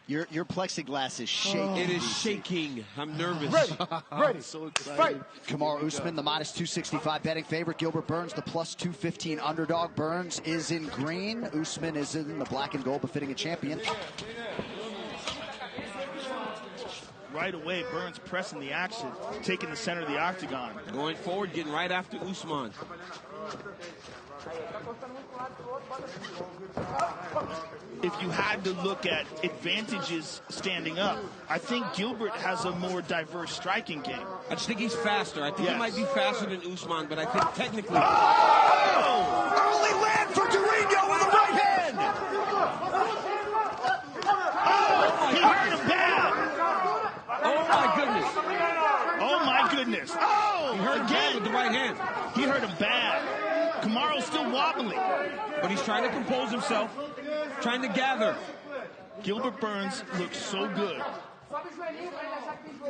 Your plexiglass is shaking. It is shaking. I'm nervous. Ready. So excited. Fight. Kamarru Usman, the minus 265 betting favorite. Gilbert Burns, the plus 215 underdog. Burns is in green. Usman is in the black and gold, befitting a champion. Right away, Burns pressing the action, taking the center of the octagon. Going forward, getting right after Usman. If you had to look at advantages standing up, I think Gilbert has a more diverse striking game. I just think he's faster. I think he might be faster than Usman, but I think technically... Early land for Durinho with the right hand! Oh, he hurt him bad! Oh, my goodness. Oh, my goodness. Oh, He hurt him bad with the right hand. He hurt him bad. Kamarru's still wobbly. But he's trying to compose himself, trying to gather. Gilbert Burns looks so good.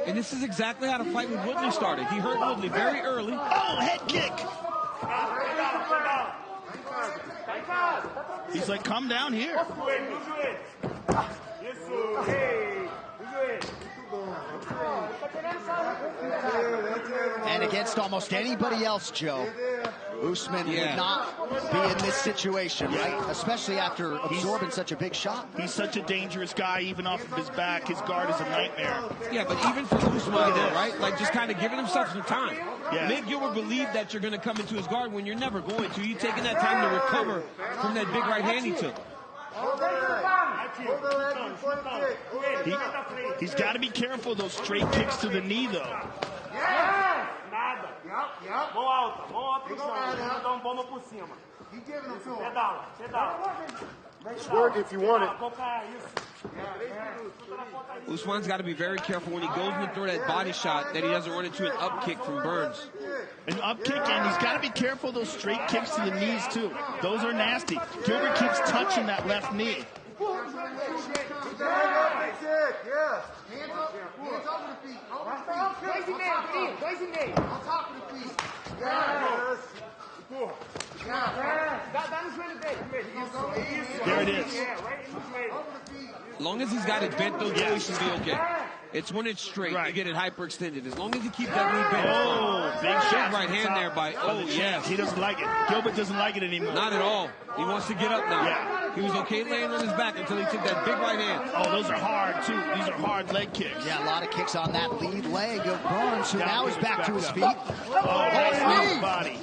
And this is exactly how the fight with Woodley started. He hurt Woodley very early. Oh, head kick. He's like, come down here. And against almost anybody else, Joe, Usman would not be in this situation, right? Especially after absorbing such a big shot. He's such a dangerous guy, even off of his back. His guard is a nightmare. Yeah, but even for Usman, though, right? Like, just kind of giving himself some time. Yeah. Make Gilbert believe that you're going to come into his guard when you're never going to. You're taking that time to recover from that big right hand he took. He's got to be careful of those straight kicks to the knee, though. Work if you want it. Usman's got to be very careful when he goes to throw that body shot that he doesn't run into an up kick from Burns. An up kick, and he's got to be careful of those straight kicks to the knees, too. Those are nasty. Gilbert keeps touching that left knee. There it is. As long as he's got it bent, though, he should be okay. It's when it's straight, you get it hyperextended. As long as you keep that knee bent. Oh, big shot. Right hand there by, yes. He doesn't like it. Gilbert doesn't like it anymore. Not at all. He wants to get up now. Yeah. He was okay laying on his back until he took that big right hand. Oh, those are hard, too. These are hard leg kicks. Yeah, a lot of kicks on that lead leg of Burns, who now is back to his feet. Oh, nice body.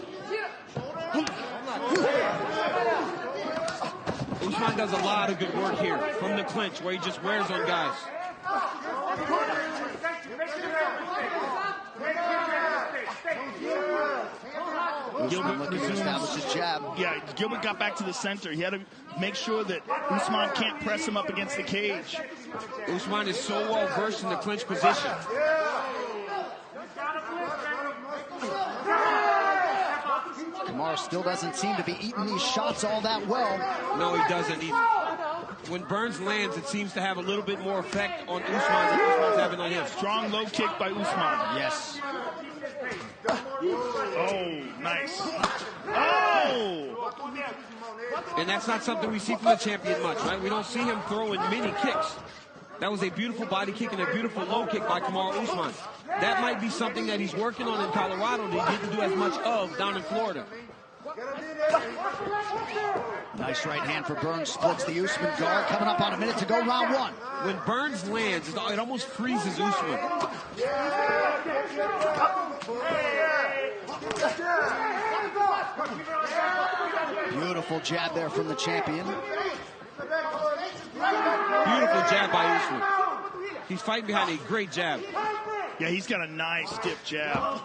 Usman does a lot of good work here from the clinch where he just wears on guys. Gilbert looking to establish his jab. Yeah, Gilbert got back to the center. He had to make sure that Usman can't press him up against the cage. Usman is so well versed in the clinch position. Kamarru still doesn't seem to be eating these shots all that well. No, he doesn't. When Burns lands, it seems to have a little bit more effect on Usman than Usman's having on him. Strong low kick by Usman. Yes. Oh, nice. Oh! And that's not something we see from the champion much, right? We don't see him throwing many kicks. That was a beautiful body kick and a beautiful low kick by Kamarru Usman. That might be something that he's working on in Colorado that he didn't do as much of down in Florida. Nice right hand for Burns, splits the Usman guard. Coming up on a minute to go, round one. When Burns lands, it almost freezes Usman. Beautiful jab there from the champion. Beautiful jab by Usman. He's fighting behind a great jab. Yeah, he's got a nice stiff jab.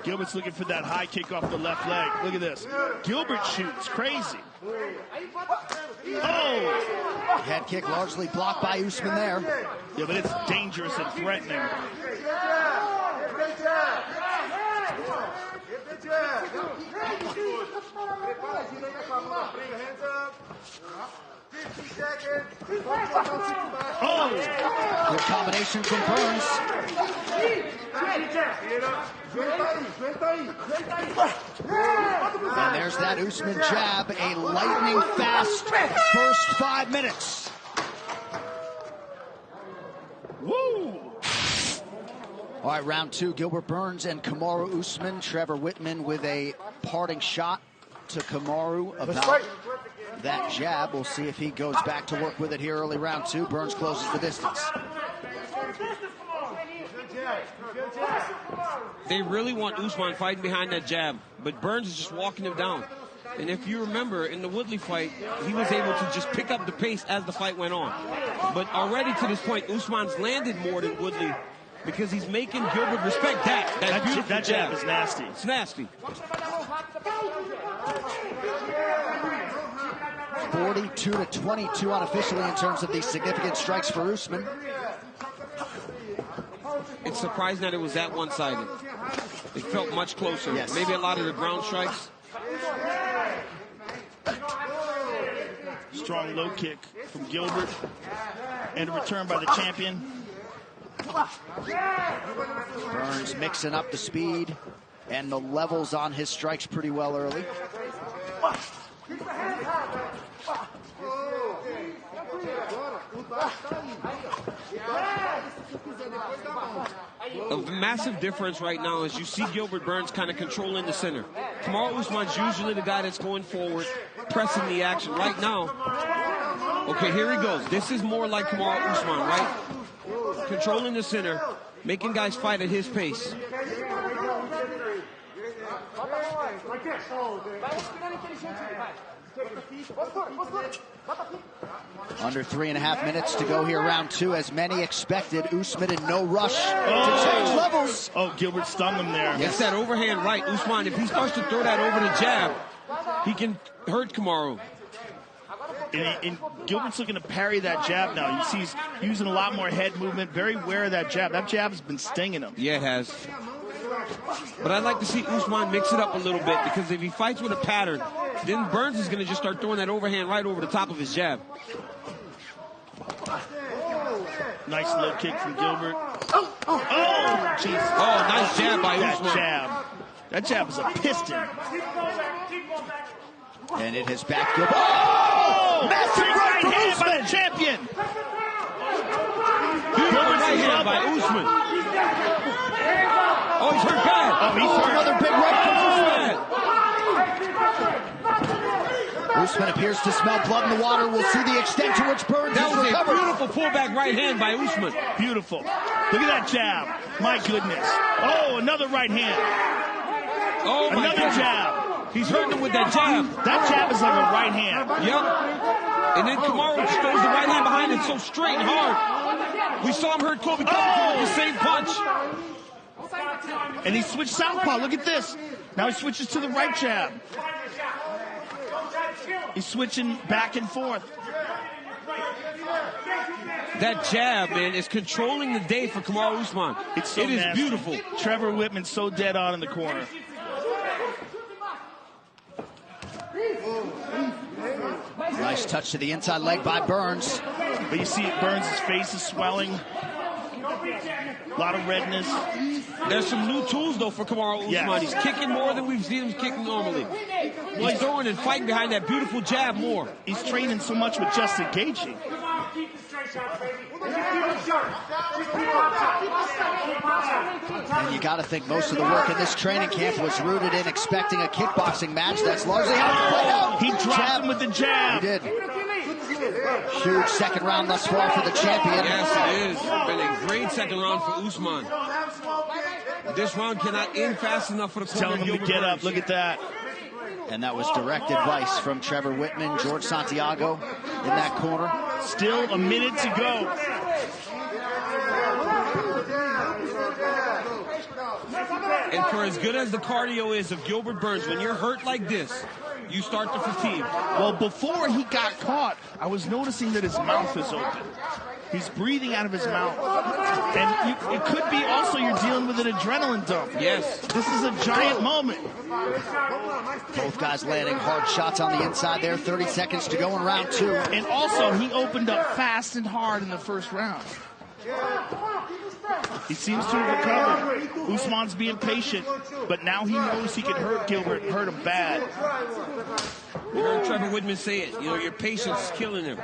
Gilbert's looking for that high kick off the left leg. Look at this. Gilbert shoots crazy. Oh! Head kick largely blocked by Usman there. Yeah, but it's dangerous and threatening. Oh! Good combination from Burns. And there's that Usman jab, a lightning fast first 5 minutes. Woo! All right, round two, Gilbert Burns and Kamarru Usman. Trevor Whitman with a parting shot to Kamarru about that jab. We'll see if he goes back to work with it here early round two. Burns closes the distance. They really want Usman fighting behind that jab, but Burns is just walking him down. And if you remember, in the Woodley fight, he was able to just pick up the pace as the fight went on. But already to this point, Usman's landed more than Woodley because he's making Gilbert respect that jab is nasty. It's nasty. 42-22 unofficially in terms of these significant strikes for Usman. It's surprising that it was that one-sided. It felt much closer. Yes. Maybe a lot of the ground strikes. Strong low kick from Gilbert. And a return by the champion. Burns mixing up the speed and the levels on his strikes pretty well early. A massive difference right now is you see Gilbert Burns kind of controlling the center. Kamarru Usman's usually the guy that's going forward, pressing the action. Right now, okay, here he goes. This is more like Kamarru Usman, right? Controlling the center, making guys fight at his pace. Under 3.5 minutes to go here, round two, as many expected. Usman in no rush to change levels. Oh, Gilbert stung him there. It's that overhand right. Usman, if he starts to throw that over the jab, he can hurt Kamarru. And Gilbert's looking to parry that jab now. You see he's using a lot more head movement, very aware of that jab. That jab has been stinging him. Yeah, it has. But I'd like to see Usman mix it up a little bit, because if he fights with a pattern, then Burns is going to just start throwing that overhand right over the top of his jab. Nice low kick from Gilbert. Oh, jeez. Oh, nice jab by Usman. That jab is a piston. And it has backed Gilbert. Oh! Massive right from hand by Usman. the champion. Beautiful right hand by Usman. Oh, he's hurt bad. Oh, he's hurt. Another big right from Usman. Usman appears to smell blood in the water. We'll see the extent to which Burns That has was recovered. a beautiful pullback right hand by Usman. Beautiful. Look at that jab. My goodness. Oh, another right hand. Oh, my Another goodness. jab. He's hurting him with that jab. That jab is like a right hand. Yep. And then Kamarru just throws the right hand behind it so straight and hard. We saw him hurt Kobe Covington with the same punch. And he switched southpaw. Look at this. Now he switches to the right jab. He's switching back and forth. That jab, man, is controlling the day for Kamarru Usman. It's so it is nasty. beautiful. Trevor Whitman so dead on in the corner. Nice touch to the inside leg by Burns. But you see Burns' face is swelling. A lot of redness. There's some new tools, though, for Kamarru Usman. Yes. He's kicking more than we've seen him kicking normally. He's throwing and fighting behind that beautiful jab more. He's training so much with just engaging. And you got to think most of the work in this training camp was rooted in expecting a kickboxing match. That's largely how it played out. He dropped him with the jab. He did. Huge second round thus far for the champion. Yes, it is. It's been a great second round for Usman. This round cannot end fast enough for the corner. Telling him to get up. Look at that. And that was direct advice from Trevor Whitman, George Santiago in that corner. Still a minute to go. And for as good as the cardio is of Gilbert Burns, when you're hurt like this, you start to fatigue. Well, before he got caught, I was noticing that his mouth is open. He's breathing out of his mouth. And it could be also you're dealing with an adrenaline dump. Yes. This is a giant moment. Both guys landing hard shots on the inside there. 30 seconds to go in round two. And also, he opened up fast and hard in the first round. He seems to have recovered. Usman's being patient, but now he knows he can hurt Gilbert and hurt him bad. You heard Trevor Whitman say it. You know, your patience is killing him.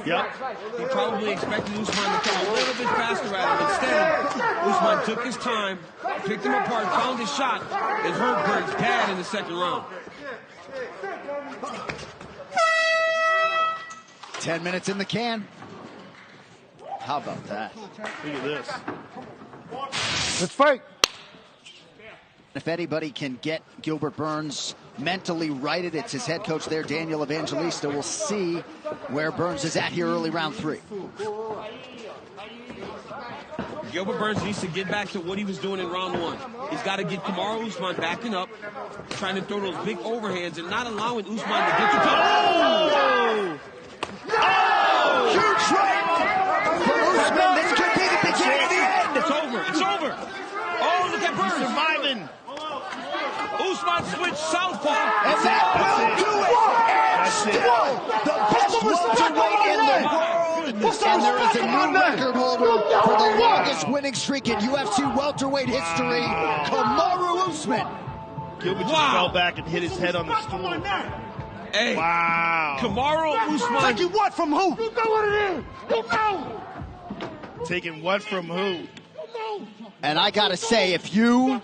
Yep. He probably expected Usman to come a little bit faster at him. Instead, Usman took his time, picked him apart, found his shot, and hurt Burns bad in the second round. 10 minutes in the can. How about that? Look at this. Let's fight. If anybody can get Gilbert Burns mentally righted, it's his head coach there, Daniel Evangelista. We'll see where Burns is at here early round 3. Gilbert Burns needs to get back to what he was doing in round 1. He's got to get Kamarru Usman backing up, trying to throw those big overhands and not allowing Usman to get to top. Oh! Huge right for Usman. This could be the beginning of the end. It's over. It's over. Oh, look at Burns. He's surviving. Usman switched southpaw. And that will do it. That's it. The best welterweight in the world. And there is a new record holder for the longest winning streak in UFC welterweight history, Kamarru Usman. Gilbert just fell back and hit his head on the stool. Hey, wow. Kamarru Usman. Taking what from who? You know what it is. You know. Taking what from who? And I got to say, if you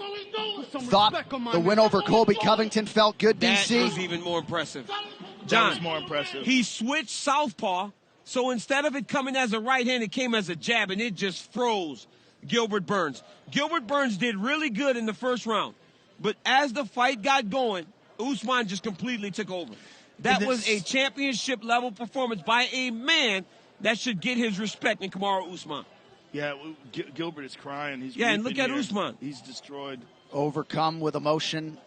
thought the win over Colby Covington felt good, That DC, was even more impressive. That John, was more impressive. he switched southpaw, so instead of it coming as a right hand, it came as a jab, and it just froze Gilbert Burns. Gilbert Burns did really good in the first round, but as the fight got going, Usman just completely took over. That was a championship-level performance by a man that should get his respect in Kamarru Usman. Yeah, Gilbert is crying. He's and look at here. Usman. He's destroyed. overcome with emotion,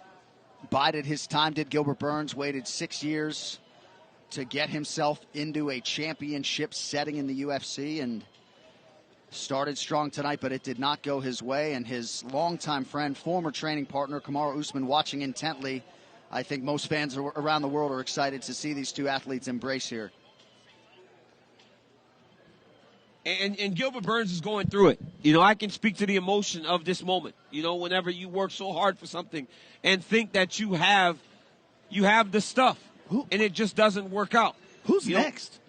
bided his time, did Gilbert Burns, waited 6 years to get himself into a championship setting in the UFC, and started strong tonight, but it did not go his way. And his longtime friend, former training partner, Kamarru Usman, watching intently. I think most fans around the world are excited to see these two athletes embrace here. And Gilbert Burns is going through it. You know, I can speak to the emotion of this moment. You know, whenever you work so hard for something and think that you have the stuff, and it just doesn't work out. Who's next?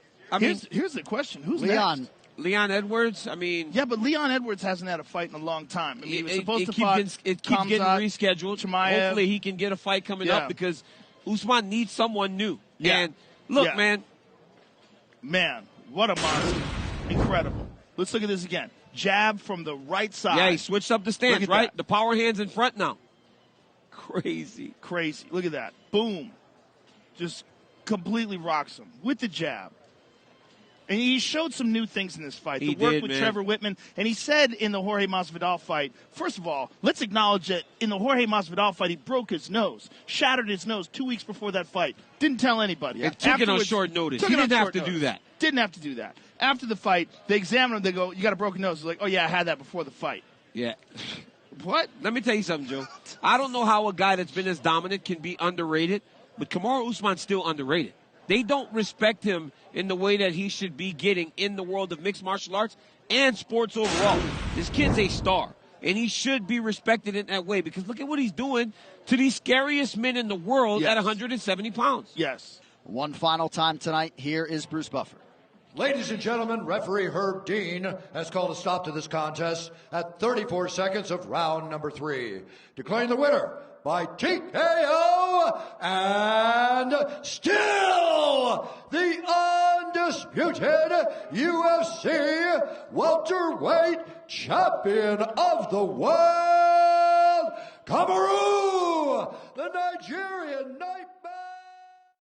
Here's the question. Who's Leon. next? Leon Edwards, I mean... Yeah, but Leon Edwards hasn't had a fight in a long time. I mean, he was supposed to fight. It keeps getting rescheduled. Chimaev. Hopefully he can get a fight coming up, because Usman needs someone new. Yeah. And look, man. Man, what a monster. Incredible. Let's look at this again. Jab from the right side. Yeah, he switched up the stance, right? That. The power hands in front now. Crazy. Crazy. Look at that. Boom. Just completely rocks him with the jab. And he showed some new things in this fight. The work with Trevor Whitman. And he said in the Jorge Masvidal fight, first of all, let's acknowledge that in the Jorge Masvidal fight, he broke his nose, shattered his nose 2 weeks before that fight. Didn't tell anybody. It took it on short notice. He didn't have to do that. Didn't have to do that. After the fight, they examine him. They go, you got a broken nose. He's like, oh, yeah, I had that before the fight. Yeah. What? Let me tell you something, Joe. I don't know how a guy that's been as dominant can be underrated, but Kamarru Usman's still underrated. They don't respect him in the way that he should be getting in the world of mixed martial arts and sports overall. This kid's a star, and he should be respected in that way, because look at what he's doing to the scariest men in the world at 170 pounds. Yes. One final time tonight. Here is Bruce Buffer. Ladies and gentlemen, referee Herb Dean has called a stop to this contest at 34 seconds of round number 3. Declaring the winner by TKO, and still the undisputed UFC welterweight champion of the world, Kamarru, the Nigerian